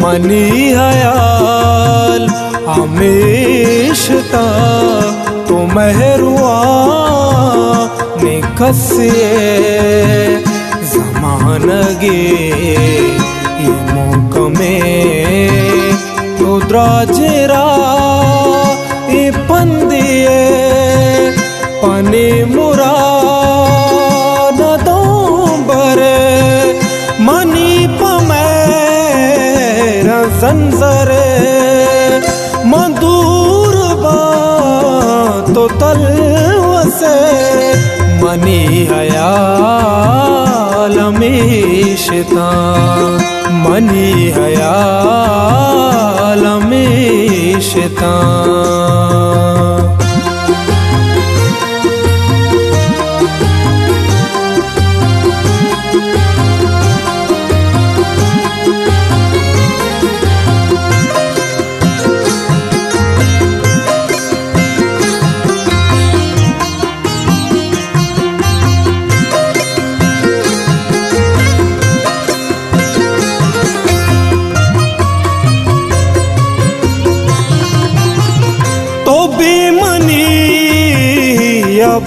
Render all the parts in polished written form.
money हयाल हमेशता तो महरुआ निकसिए जमानगे ये मोकमे तो द्राजेरा ये पंदिए पने मुरा न दोंबरे मनी पमेरा संसरे मधुर बा तो तलवसे मनी हयाल हमेशता मनी हयाल हमेशता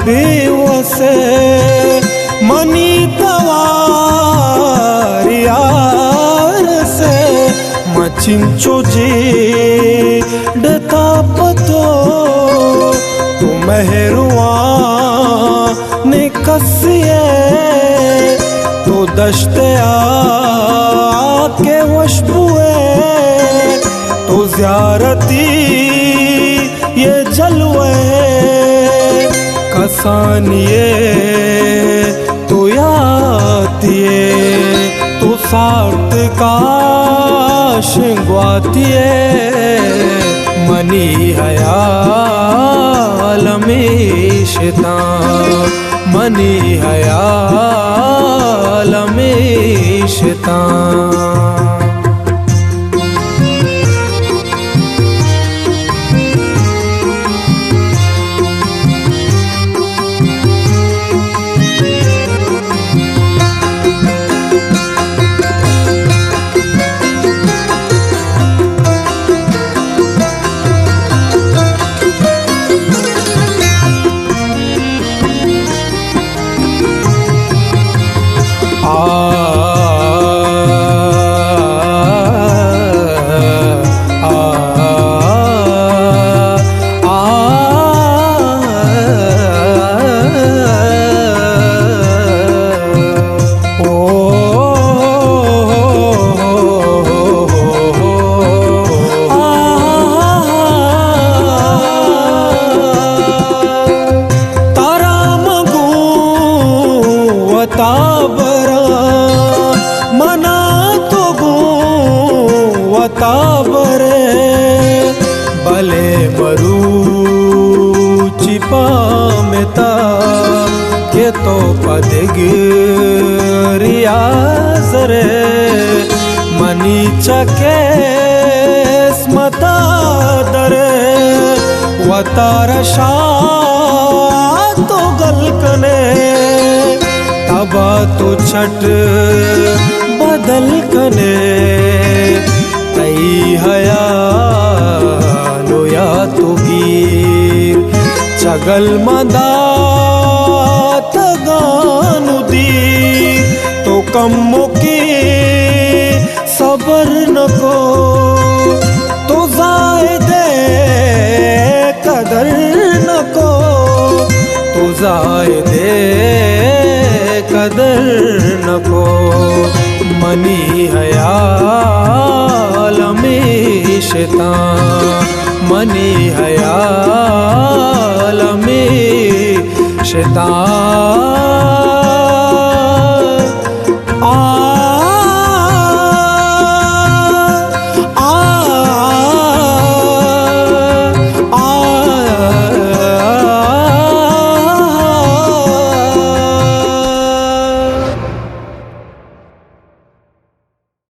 बेवसे मनी तवार यार से मचिंचो जे डता पतो तो महरुआ ने कसिए तो दश्ते आके वशबुए तो ज़ियारती ये जलवे कसानिए तो यातिए तो सार्थ का शिंगवातिए मनी हयाल हमेशता मनी हयाल हमेशता भले मरू चिपामेता के तो पदगिरियाज रे मनी चके स्मता दरे वतारशा तो गलकने तबा तो छट बदल कने तई हया लोया तो गिर चगल मदात गानुदी तो कम्मो की सबर नको तो जायदे कदर नको तो जायदे कदर नको मनी हयाल हमेशता मनी हयाल हमेशता